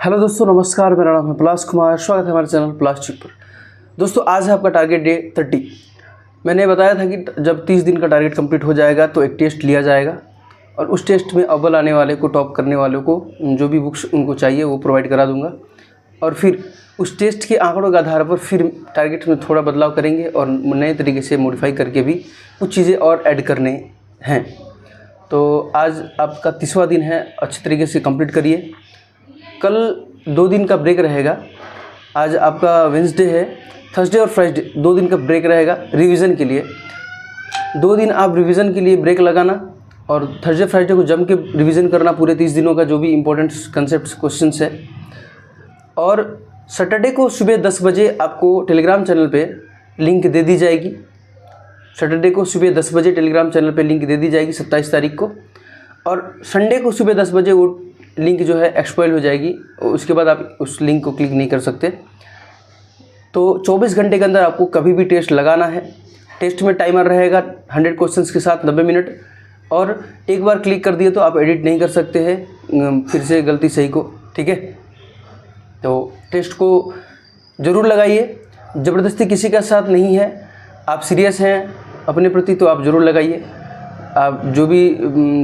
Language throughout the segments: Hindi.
हेलो दोस्तों, नमस्कार। मेरा नाम है पलाश कुमार। स्वागत है हमारे चैनल पलाश चिप पर। दोस्तों, आज है आपका टारगेट डे 30। मैंने बताया था कि जब 30 दिन का टारगेट कंप्लीट हो जाएगा तो एक टेस्ट लिया जाएगा और उस टेस्ट में अव्वल आने वाले को, टॉप करने वालों को जो भी बुक्स उनको चाहिए वो प्रोवाइड करा दूंगा। और फिर उस टेस्ट के आंकड़ों के आधार पर फिर टारगेट में थोड़ा बदलाव करेंगे और नए तरीके से मॉडिफाई करके भी कुछ चीज़ें और ऐड करने हैं। तो आज आपका 30वां दिन है, अच्छे तरीके से कंप्लीट करिए। कल 2 दिन का ब्रेक रहेगा। आज आपका वेंसडे है, थर्सडे और फ्राइडे 2 दिन का ब्रेक रहेगा रिवीजन के लिए। 2 दिन आप रिवीजन के लिए ब्रेक लगाना और थर्सडे फ्राइडे को जम के रिवीजन करना पूरे 30 दिनों का, जो भी इंपॉर्टेंट कंसेप्ट क्वेश्चंस है। और सैटरडे को सुबह 10 बजे आपको टेलीग्राम चैनल पे लिंक दे दी जाएगी। सैटरडे को सुबह 10 बजे टेलीग्राम चैनल पे लिंक दे दी जाएगी 27 तारीख को। और संडे को सुबह 10 बजे वो लिंक जो है एक्सपायर हो जाएगी। उसके बाद आप उस लिंक को क्लिक नहीं कर सकते। तो 24 घंटे के अंदर आपको कभी भी टेस्ट लगाना है। टेस्ट में टाइमर रहेगा 100 क्वेश्चंस के साथ 90 मिनट। और एक बार क्लिक कर दिए तो आप एडिट नहीं कर सकते हैं फिर से गलती सही को, ठीक है। तो टेस्ट को ज़रूर लगाइए। ज़बरदस्ती किसी का साथ नहीं है। आप सीरियस हैं अपने प्रति तो आप ज़रूर लगाइए। आप जो भी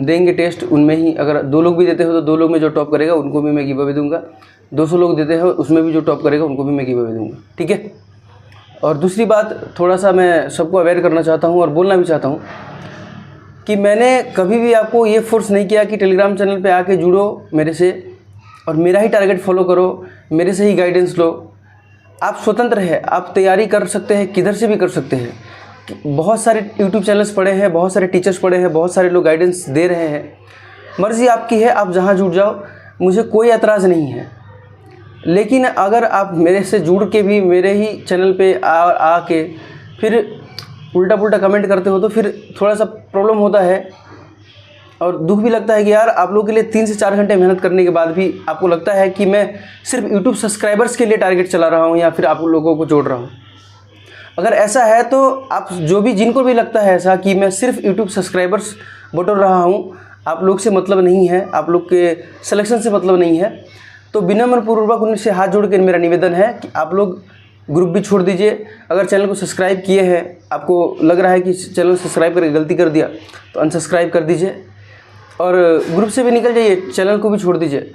देंगे टेस्ट उनमें ही, अगर 2 लोग भी देते हो तो 2 लोग में जो टॉप करेगा उनको भी मैं गिव अवे दूंगा। 200 लोग देते हो उसमें भी जो टॉप करेगा उनको भी मैं गिव अवे दूंगा, ठीक है। और दूसरी बात, थोड़ा सा मैं सबको अवेयर करना चाहता हूँ और बोलना भी चाहता हूँ कि मैंने कभी भी आपको ये फोर्स नहीं किया कि टेलीग्राम चैनल पे आके जुड़ो मेरे से और मेरा ही टारगेट फॉलो करो, मेरे से ही गाइडेंस लो। आप स्वतंत्र है, आप तैयारी कर सकते हैं, किधर से भी कर सकते हैं। बहुत सारे यूट्यूब चैनल्स पड़े हैं, बहुत सारे टीचर्स पड़े हैं, बहुत सारे लोग गाइडेंस दे रहे हैं। मर्ज़ी आपकी है, आप जहाँ जुड़ जाओ, मुझे कोई एतराज़ नहीं है। लेकिन अगर आप मेरे से जुड़ के भी मेरे ही चैनल पे आके फिर उल्टा पुल्टा कमेंट करते हो तो फिर थोड़ा सा प्रॉब्लम होता है और दुख भी लगता है कि यार आप लोगों के लिए 3 से 4 घंटे मेहनत करने के बाद भी आपको लगता है कि मैं सिर्फ यूट्यूब सब्सक्राइबर्स के लिए टारगेट चला रहा हूँ या फिर आप लोगों को जोड़ रहा हूँ। अगर ऐसा है तो आप जो भी, जिनको भी लगता है ऐसा कि मैं सिर्फ यूट्यूब सब्सक्राइबर्स बटोर रहा हूँ, आप लोग से मतलब नहीं है, आप लोग के सिलेक्शन से मतलब नहीं है, तो विनम्रपूर्वक उनसे हाथ जोड़ के मेरा निवेदन है कि आप लोग ग्रुप भी छोड़ दीजिए। अगर चैनल को सब्सक्राइब किए हैं, आपको लग रहा है कि चैनल सब्सक्राइब करके गलती कर दिया तो अनसब्सक्राइब कर दीजिए और ग्रुप से भी निकल जाइए, चैनल को भी छोड़ दीजिए।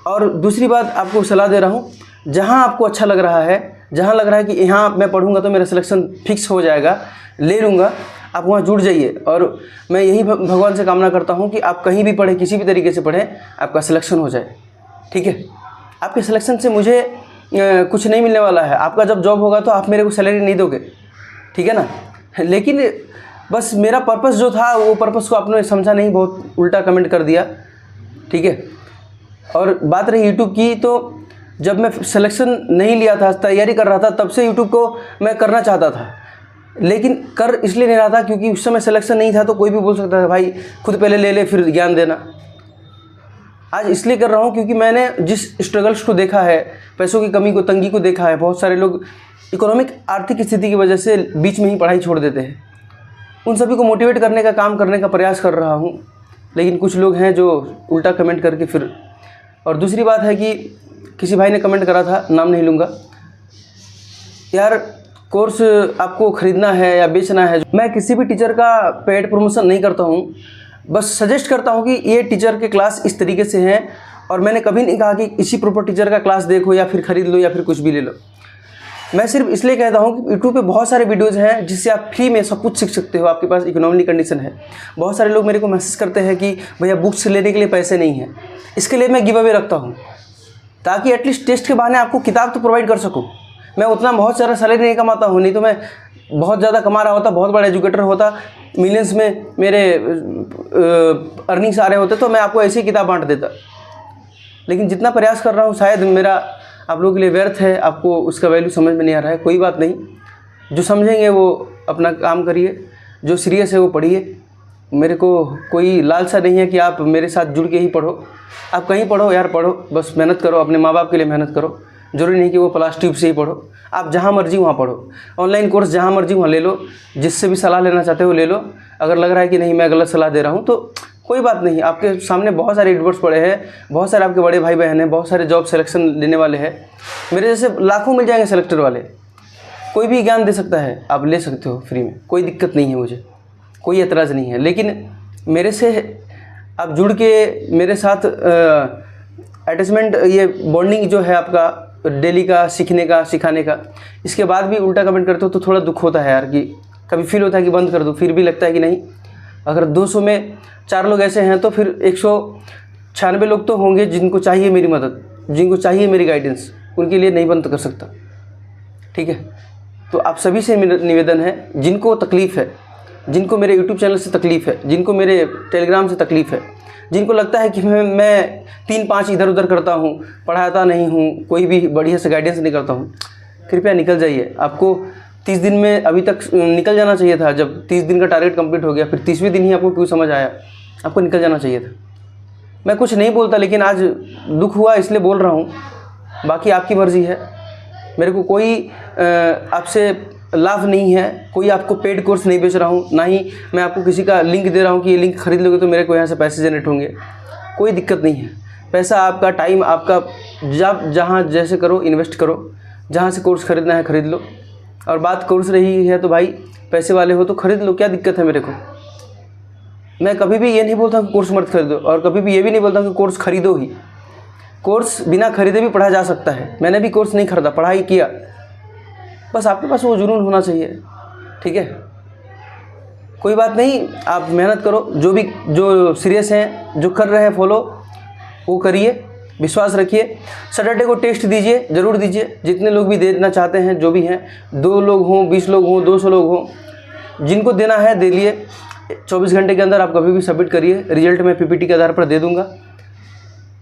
और दूसरी बात आपको सलाह दे रहा हूँ, जहाँ आपको अच्छा लग रहा है, जहाँ लग रहा है कि यहाँ मैं पढ़ूंगा तो मेरा सिलेक्शन फिक्स हो जाएगा, ले लूँगा, आप वहाँ जुड़ जाइए। और मैं यही भगवान से कामना करता हूँ कि आप कहीं भी पढ़ें, किसी भी तरीके से पढ़ें, आपका सिलेक्शन हो जाए, ठीक है। आपके सिलेक्शन से मुझे कुछ नहीं मिलने वाला है। आपका जब जॉब होगा तो आप मेरे को सैलरी नहीं दोगे, ठीक है ना। लेकिन बस मेरा पर्पस जो था वो पर्पस को आपने समझा नहीं, बहुत उल्टा कमेंट कर दिया, ठीक है। और बात रही यूट्यूब की, तो जब मैं सिलेक्शन नहीं लिया था, तैयारी कर रहा था, तब से यूट्यूब को मैं करना चाहता था, लेकिन कर इसलिए नहीं रहा था क्योंकि उस समय सिलेक्शन नहीं था। तो कोई भी बोल सकता था भाई खुद पहले ले ले फिर ज्ञान देना। आज इसलिए कर रहा हूँ क्योंकि मैंने जिस स्ट्रगल्स को देखा है, पैसों की कमी को, तंगी को देखा है। बहुत सारे लोग इकोनॉमिक आर्थिक स्थिति की वजह से बीच में ही पढ़ाई छोड़ देते हैं। उन सभी को मोटिवेट करने का काम करने का प्रयास कर रहा हूँ, लेकिन कुछ लोग हैं जो उल्टा कमेंट करके फिर। और दूसरी बात है कि किसी भाई ने कमेंट करा था, नाम नहीं लूँगा, यार कोर्स आपको ख़रीदना है या बेचना है। मैं किसी भी टीचर का पेड प्रमोशन नहीं करता हूँ, बस सजेस्ट करता हूँ कि ये टीचर के क्लास इस तरीके से हैं। और मैंने कभी नहीं कहा कि इसी प्रॉपर टीचर का क्लास देखो या फिर ख़रीद लो या फिर कुछ भी ले लो। मैं सिर्फ इसलिए कहता हूँ कि यूट्यूब पे बहुत सारे वीडियोज़ हैं जिससे आप फ्री में सब कुछ सीख सकते हो। आपके पास इकोनॉमिक कंडीशन है। बहुत सारे लोग मेरे को मैसेज करते हैं कि भैया बुक्स लेने के लिए पैसे नहीं हैं। इसके लिए मैं गिव अवे रखता हूँ ताकि एटलीस्ट टेस्ट के बहाने आपको किताब तो प्रोवाइड कर सकूँ। मैं उतना बहुत सारा सैलरी नहीं कमाता हूँ, नहीं तो मैं बहुत ज़्यादा कमा रहा होता, बहुत बड़ा एजुकेटर होता, मिलियंस में मेरे अर्निंग्स आ रहे होते, तो मैं आपको ऐसी किताब बांट देता। लेकिन जितना प्रयास कर रहा हूँ शायद मेरा आप लोगों के लिए व्यर्थ है, आपको उसका वैल्यू समझ में नहीं आ रहा है। कोई बात नहीं, जो समझेंगे वो अपना काम करिए, जो सीरियस है वो पढ़िए। मेरे को कोई लालसा नहीं है कि आप मेरे साथ जुड़ के ही पढ़ो। आप कहीं पढ़ो यार, पढ़ो, बस मेहनत करो, अपने माँ बाप के लिए मेहनत करो। ज़रूरी नहीं कि वो पलाश ट्यूब से ही पढ़ो, आप जहाँ मर्जी वहाँ पढ़ो। ऑनलाइन कोर्स जहाँ मर्जी वहाँ ले लो, जिससे भी सलाह लेना चाहते हो ले लो। अगर लग रहा है कि नहीं मैं गलत सलाह दे रहा हूँ तो कोई बात नहीं, आपके सामने बहुत सारे यूट्यूबर्स पड़े हैं, बहुत सारे आपके बड़े भाई बहन हैं, बहुत सारे जॉब सिलेक्शन लेने वाले हैं, मेरे जैसे लाखों मिल जाएंगे सेलेक्टर वाले। कोई भी ज्ञान दे सकता है, आप ले सकते हो फ्री में, कोई दिक्कत नहीं है, मुझे कोई एतराज़ नहीं है। लेकिन मेरे से आप जुड़ के मेरे साथ अटैचमेंट, ये बॉन्डिंग जो है आपका डेली का सीखने का सिखाने का, इसके बाद भी उल्टा कमेंट करते हो तो थोड़ा दुख होता है यार, कि कभी फील होता है कि बंद कर दो, फिर भी लगता है कि नहीं, अगर 200 में 4 लोग ऐसे हैं तो फिर 196 लोग तो होंगे जिनको चाहिए मेरी मदद, जिनको चाहिए मेरी गाइडेंस, उनके लिए नहीं बंद कर सकता। ठीक है, तो आप सभी से निवेदन है, जिनको तकलीफ़ है, जिनको मेरे यूट्यूब चैनल से तकलीफ़ है, जिनको मेरे टेलीग्राम से तकलीफ़ है, जिनको लगता है कि मैं 3-5 इधर उधर करता हूँ, पढ़ाता नहीं हूँ, कोई भी बढ़िया से गाइडेंस नहीं करता हूँ, कृपया निकल जाइए। आपको 30 दिन में अभी तक निकल जाना चाहिए था। जब 30 दिन का टारगेट कंप्लीट हो गया, फिर 30वें दिन ही आपको क्यों समझ आया, आपको निकल जाना चाहिए था। मैं कुछ नहीं बोलता, लेकिन आज दुख हुआ इसलिए बोल रहा हूँ, बाकी आपकी मर्ज़ी है। मेरे को कोई आपसे लाभ नहीं है, कोई आपको पेड कोर्स नहीं बेच रहा हूँ, ना ही मैं आपको किसी का लिंक दे रहा हूँ कि ये लिंक खरीद लोगे तो मेरे को यहाँ से पैसे जनरेट होंगे, कोई दिक्कत नहीं है। पैसा आपका, टाइम आपका, जब जहाँ जैसे करो इन्वेस्ट करो, जहाँ से कोर्स खरीदना है खरीद लो। और बात कोर्स रही है तो भाई पैसे वाले हो तो खरीद लो, क्या दिक्कत है मेरे को। मैं कभी भी ये नहीं बोलता कि कोर्स मत खरीदो, और कभी भी ये भी नहीं बोलता कि कोर्स खरीदो ही। कोर्स बिना खरीदे भी पढ़ा जा सकता है, मैंने भी कोर्स नहीं खरीदा, पढ़ाई किया, बस आपके पास वो जुनून होना चाहिए। ठीक है, कोई बात नहीं, आप मेहनत करो, जो सीरियस हैं, जो कर रहे हैं फॉलो, वो करिए, विश्वास रखिए। सैटरडे को टेस्ट दीजिए, ज़रूर दीजिए, जितने लोग भी देना चाहते हैं, जो भी हैं, 2 लोग हों, 20 लोग हों, 200 लोग हों, जिनको देना है दे लिए। 24 घंटे के अंदर आप कभी भी सबमिट करिए, रिजल्ट मैं PPT के आधार पर दे दूँगा।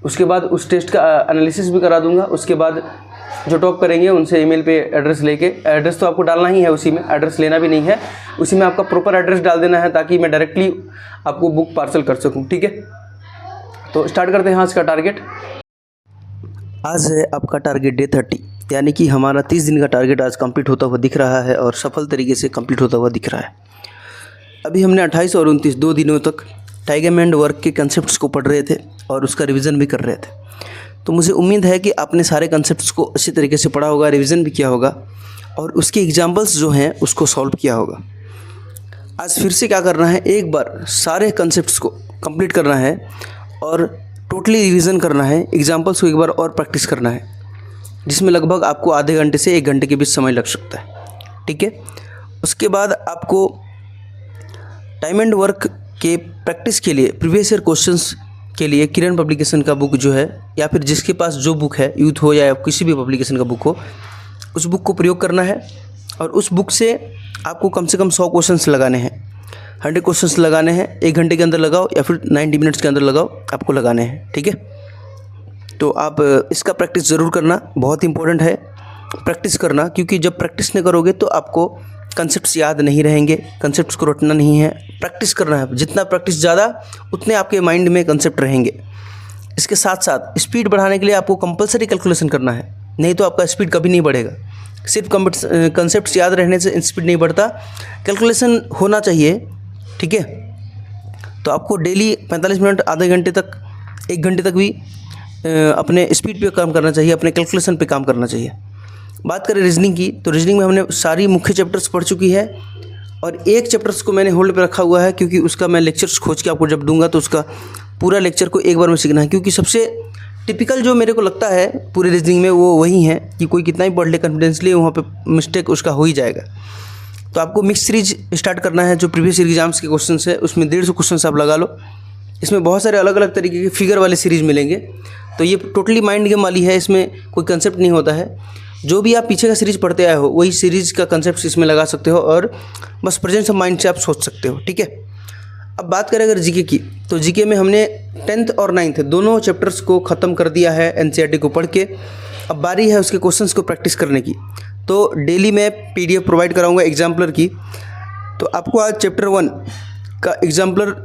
उसके बाद उस टेस्ट का एनालिसिस भी करा दूँगा। उसके बाद जो टॉप करेंगे उनसे ईमेल पे एड्रेस लेके, एड्रेस तो आपको डालना ही है, उसी में एड्रेस लेना भी नहीं है, उसी में आपका प्रॉपर एड्रेस डाल देना है, ताकि मैं डायरेक्टली आपको बुक पार्सल कर सकूं। ठीक है, तो स्टार्ट करते हैं आज का टारगेट। आज है आपका टारगेट डे 30, यानी कि हमारा 30 दिन का टारगेट आज कंप्लीट होता हुआ दिख रहा है, और सफल तरीके से कंप्लीट होता हुआ दिख रहा है। अभी हमने 28 और 29 2 दिनों तक टाइगरमैन वर्क के कंसेप्ट्स को पढ़ रहे थे और उसका रिवीजन भी कर रहे थे। तो मुझे उम्मीद है कि आपने सारे कंसेप्ट्स को अच्छी तरीके से पढ़ा होगा, रिवीजन भी किया होगा, और उसके एग्जाम्पल्स जो हैं उसको सॉल्व किया होगा। आज फिर से क्या करना है, एक बार सारे कंसेप्ट्स को कंप्लीट करना है और टोटली रिवीजन करना है, एग्जाम्पल्स को एक बार और प्रैक्टिस करना है, जिसमें लगभग आपको आधे घंटे से 1 घंटे के बीच समय लग सकता है। ठीक है, उसके बाद आपको टाइम एंड वर्क के प्रैक्टिस के लिए प्रीवियस ईयर क्वेश्चंस के लिए किरण पब्लिकेशन का बुक जो है, या फिर जिसके पास जो बुक है, यूथ हो या किसी भी पब्लिकेशन का बुक हो, उस बुक को प्रयोग करना है। और उस बुक से आपको कम से कम 100 क्वेश्चंस लगाने हैं, 100 क्वेश्चंस लगाने हैं। 1 घंटे के अंदर लगाओ या फिर 90 मिनट्स के अंदर लगाओ, आपको लगाने हैं। ठीक है, तो आप इसका प्रैक्टिस ज़रूर करना, बहुत इंपॉर्टेंट है प्रैक्टिस करना, क्योंकि जब प्रैक्टिस नहीं करोगे तो आपको कंसेप्ट्स याद नहीं रहेंगे, कंसेप्ट्स को रटना नहीं है, प्रैक्टिस करना है। जितना प्रैक्टिस ज़्यादा, उतने आपके माइंड में कंसेप्ट रहेंगे। इसके साथ साथ स्पीड बढ़ाने के लिए आपको कंपलसरी कैलकुलेशन करना है, नहीं तो आपका स्पीड कभी नहीं बढ़ेगा। सिर्फ कंसेप्ट्स याद रहने से स्पीड नहीं बढ़ता, कैलकुलेशन होना चाहिए। ठीक है, तो आपको डेली 45 मिनट, आधे घंटे तक, 1 घंटे तक भी अपने स्पीड पे काम करना चाहिए, अपने कैलकुलेशन पे काम करना चाहिए। बात करें रीजनिंग की, तो रीजनिंग में हमने सारी मुख्य चैप्टर्स पढ़ चुकी है, और एक चैप्टर्स को मैंने होल्ड पे रखा हुआ है, क्योंकि उसका मैं लेक्चर्स खोज के आपको जब दूंगा तो उसका पूरा लेक्चर को एक बार में सीखना है। क्योंकि सबसे टिपिकल जो मेरे को लगता है पूरे रीजनिंग में वो वही है कि कोई कितना ही पढ़ ले कॉन्फिडेंसली, वहाँ पे मिस्टेक उसका हो ही जाएगा। तो आपको मिक्स सीरीज स्टार्ट करना है, जो प्रीवियस एग्जाम्स के क्वेश्चन है उसमें 150 क्वेश्चन आप लगा लो। इसमें बहुत सारे अलग अलग तरीके के फिगर वाले सीरीज़ मिलेंगे, तो ये टोटली माइंड गेम वाली है, इसमें कोई कंसेप्ट नहीं होता है। जो भी आप पीछे का सीरीज़ पढ़ते आए हो वही सीरीज़ का कंसेप्ट इसमें लगा सकते हो, और बस प्रेजेंस ऑफ माइंड से आप सोच सकते हो। ठीक है, अब बात करें अगर जीके की, तो जीके में हमने 10th और 9th दोनों चैप्टर्स को ख़त्म कर दिया है एनसीईआरटी को पढ़ के। अब बारी है उसके क्वेश्चंस को प्रैक्टिस करने की। तो डेली मैं PDF प्रोवाइड कराऊंगा एग्जाम्पलर की, तो आपको आज चैप्टर 1 का एग्जाम्पलर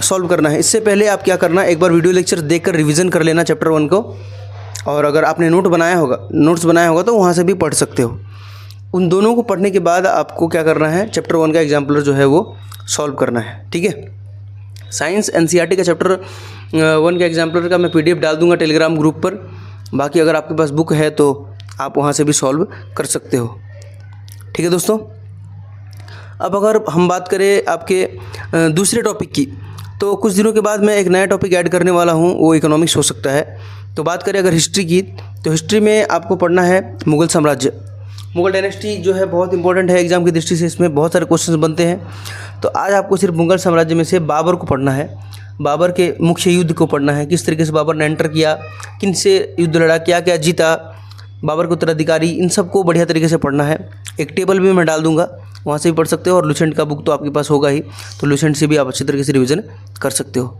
सॉल्व करना है। इससे पहले आप क्या करना, एक बार वीडियो लेक्चर देखकर रिवीजन कर लेना चैप्टर 1 को, और अगर आपने नोट्स बनाया होगा तो वहाँ से भी पढ़ सकते हो। उन दोनों को पढ़ने के बाद आपको क्या करना है, चैप्टर 1 का एग्जाम्पलर जो है वो सॉल्व करना है। ठीक है, साइंस एनसीईआरटी का चैप्टर 1 का एग्जाम्पलर का मैं PDF डाल दूंगा टेलीग्राम ग्रुप पर। बाकी अगर आपके पास बुक है तो आप वहाँ से भी सॉल्व कर सकते हो। ठीक है दोस्तों, अब अगर हम बात करें आपके दूसरे टॉपिक की, तो कुछ दिनों के बाद मैं एक नया टॉपिक ऐड करने वाला हूँ, वो इकोनॉमिक्स हो सकता है। तो बात करें अगर हिस्ट्री की, तो हिस्ट्री में आपको पढ़ना है मुग़ल साम्राज्य। मुग़ल डायनेस्टी जो है बहुत इंपॉर्टेंट है एग्जाम की दृष्टि से, इसमें बहुत सारे क्वेश्चंस बनते हैं। तो आज आपको सिर्फ मुग़ल साम्राज्य में से बाबर को पढ़ना है, बाबर के मुख्य युद्ध को पढ़ना है, किस तरीके से बाबर ने एंटर किया, किन से युद्ध लड़ा, क्या क्या जीता, बाबर के उत्तराधिकारी, इन सबको बढ़िया तरीके से पढ़ना है। एक टेबल भी मैं डाल दूंगा, वहाँ से भी पढ़ सकते हो, और लुसेंट का बुक तो आपके पास होगा ही, तो लुसेंट से भी आप अच्छी तरीके से रिवीजन कर सकते हो।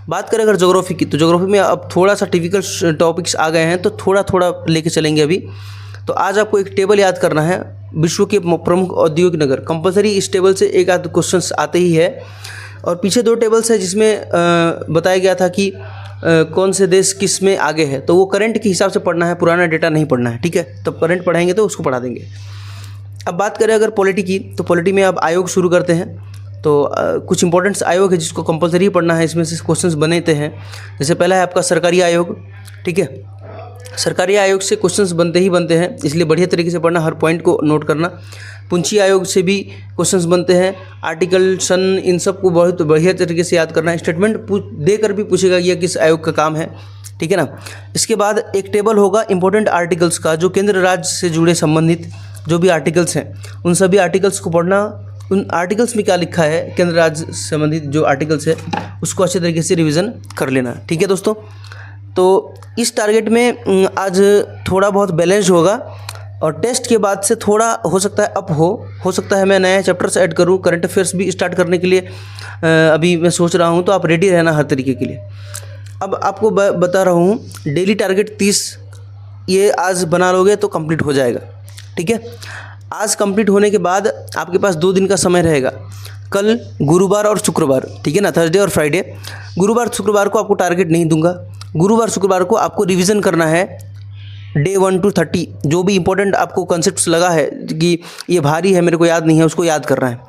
बात करें अगर ज्योग्राफी की, तो ज्योग्राफी में अब थोड़ा सा टिपिकल टॉपिक्स आ गए हैं, तो थोड़ा थोड़ा लेके चलेंगे अभी। तो आज आपको एक टेबल याद करना है, विश्व के प्रमुख औद्योगिक नगर। कंपलसरी इस टेबल से एक आध क्वेश्चंस आते ही है, और पीछे 2 टेबल्स है जिसमें बताया गया था कि कौन से देश किस में आगे है, तो वो करंट के हिसाब से पढ़ना है, पुराना डेटा नहीं पढ़ना है। ठीक है, तो करंट पढ़ाएंगे तो उसको पढ़ा देंगे। अब बात करें अगर पॉलिटी की, तो पॉलिटी में अब आयोग शुरू करते हैं। तो कुछ इंपॉर्टेंट्स आयोग है जिसको कंपलसरी पढ़ना है, इसमें से क्वेश्चंस बनते हैं। जैसे पहला है आपका सरकारी आयोग। ठीक है, सरकारी आयोग से क्वेश्चंस बनते ही बनते हैं, इसलिए बढ़िया तरीके से पढ़ना, हर पॉइंट को नोट करना। पूंछी आयोग से भी क्वेश्चंस बनते हैं, आर्टिकल, सन, इन सब को बहुत बढ़िया तरीके से याद करना है। स्टेटमेंट देकर भी पूछेगा ये किस आयोग का काम है। ठीक है ना। इसके बाद एक टेबल होगा इंपॉर्टेंट आर्टिकल्स का, जो केंद्र राज्य से जुड़े संबंधित जो भी आर्टिकल्स हैं, उन सभी आर्टिकल्स को पढ़ना। उन आर्टिकल्स में क्या लिखा है, केंद्र राज्य से संबंधित जो आर्टिकल्स है उसको अच्छे तरीके से रिविज़न कर लेना। ठीक है दोस्तों, तो इस टारगेट में आज थोड़ा बहुत बैलेंस होगा, और टेस्ट के बाद से थोड़ा हो सकता है अप हो सकता है मैं नया चैप्टर्स ऐड करूं, करंट अफेयर्स भी स्टार्ट करने के लिए अभी मैं सोच रहा हूं, तो आप रेडी रहना हर तरीके के लिए। अब आपको बता रहा हूं, डेली टारगेट 30 ये आज बना लोगे तो कंप्लीट हो जाएगा। ठीक है, आज कंप्लीट होने के बाद आपके पास 2 दिन का समय रहेगा, कल गुरुवार और शुक्रवार। ठीक है ना, थर्सडे और फ्राइडे। गुरुवार शुक्रवार को आपको टारगेट नहीं दूंगा, गुरुवार शुक्रवार को आपको रिवीजन करना है डे 1 to 30, जो भी इंपॉर्टेंट आपको कॉन्सेप्ट्स लगा है कि ये भारी है मेरे को याद नहीं है, उसको याद करना है,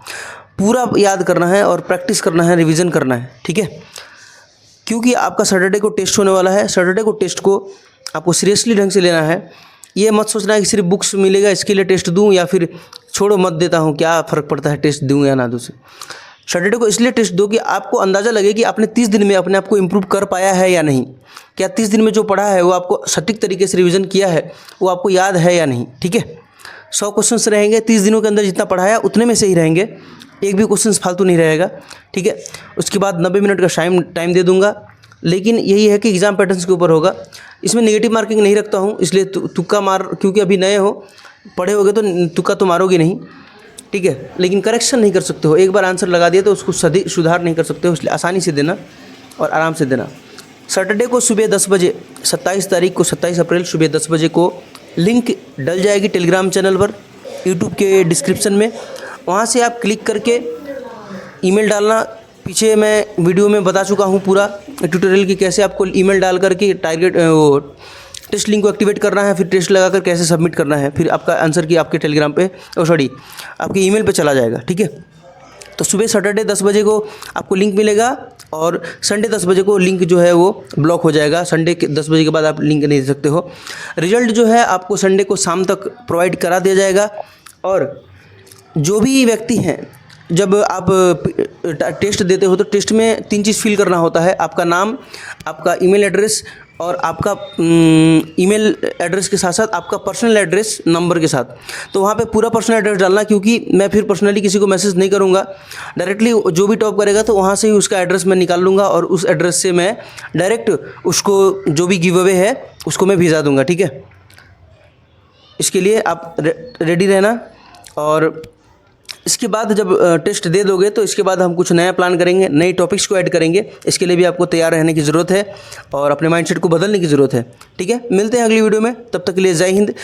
पूरा याद करना है और प्रैक्टिस करना है, रिवीजन करना है। ठीक है, क्योंकि आपका सैटरडे को टेस्ट होने वाला है। सैटरडे को टेस्ट को आपको सीरियसली ढंग से लेना है। ये मत सोचना है कि सिर्फ बुक्स मिलेगा इसके लिए टेस्ट दूँ, या फिर छोड़ो मत देता हूँ, क्या फ़र्क पड़ता है टेस्ट दूँ या ना दूँ से। सैटरडे को इसलिए टेस्ट दो कि आपको अंदाज़ा लगे कि आपने 30 दिन में अपने आप को इम्प्रूव कर पाया है या नहीं, क्या 30 दिन में जो पढ़ा है वो आपको सटीक तरीके से रिवीजन किया है, वो आपको याद है या नहीं। ठीक है, 100 क्वेश्चंस रहेंगे 30 दिनों के अंदर, जितना पढ़ाया उतने में से ही रहेंगे, एक भी क्वेश्चंस फालतू नहीं रहेगा। ठीक है, उसके बाद 90 मिनट का टाइम दे दूंगा, लेकिन यही है कि एग्ज़ाम पैटर्न्स के ऊपर होगा। इसमें नेगेटिव मार्किंग नहीं रखता हूँ, इसलिए तुक्का मार, क्योंकि अभी नए हो, पढ़े होगे तो तुक्का तो मारोगे नहीं। ठीक है, लेकिन करेक्शन नहीं कर सकते हो, एक बार आंसर लगा दिया तो उसको सुधार नहीं कर सकते हो, इसलिए आसानी से देना और आराम से देना। सैटरडे को सुबह 10 बजे, 27 तारीख को 27 अप्रैल सुबह 10 बजे को लिंक डल जाएगी टेलीग्राम चैनल पर, यूट्यूब के डिस्क्रिप्शन में, वहाँ से आप क्लिक करके ईमेल डालना। पीछे मैं वीडियो में बता चुका हूँ पूरा ट्यूटोरियल की कैसे आपको ईमेल डाल करके टारगेट टेस्ट लिंक को एक्टिवेट करना है, फिर टेस्ट लगाकर कैसे सबमिट करना है, फिर आपका आंसर की आपके टेलीग्राम पे आपके ईमेल पे चला जाएगा। ठीक है, तो सुबह सैटरडे 10 बजे को आपको लिंक मिलेगा, और संडे 10 बजे को लिंक जो है वो ब्लॉक हो जाएगा। संडे के 10 बजे के बाद आप लिंक नहीं दे सकते हो। रिजल्ट जो है आपको संडे को शाम तक प्रोवाइड करा दिया जाएगा। और जो भी व्यक्ति हैं, जब आप टेस्ट देते हो तो टेस्ट में 3 चीज़ फिल करना होता है, आपका नाम, आपका ईमेल एड्रेस, और आपका ईमेल एड्रेस के साथ साथ आपका पर्सनल एड्रेस नंबर के साथ। तो वहाँ पे पूरा पर्सनल एड्रेस डालना, क्योंकि मैं फिर पर्सनली किसी को मैसेज नहीं करूँगा, डायरेक्टली जो भी टॉप करेगा तो वहाँ से ही उसका एड्रेस मैं निकाल लूँगा, और उस एड्रेस से मैं डायरेक्ट उसको जो भी गिव अवे है उसको मैं भेजा दूँगा। ठीक है, इसके लिए आप रेडी रहना। और इसके बाद जब टेस्ट दे दोगे तो इसके बाद हम कुछ नया प्लान करेंगे, नए टॉपिक्स को ऐड करेंगे। इसके लिए भी आपको तैयार रहने की ज़रूरत है और अपने माइंडसेट को बदलने की ज़रूरत है। ठीक है, मिलते हैं अगली वीडियो में, तब तक के लिए जय हिंद।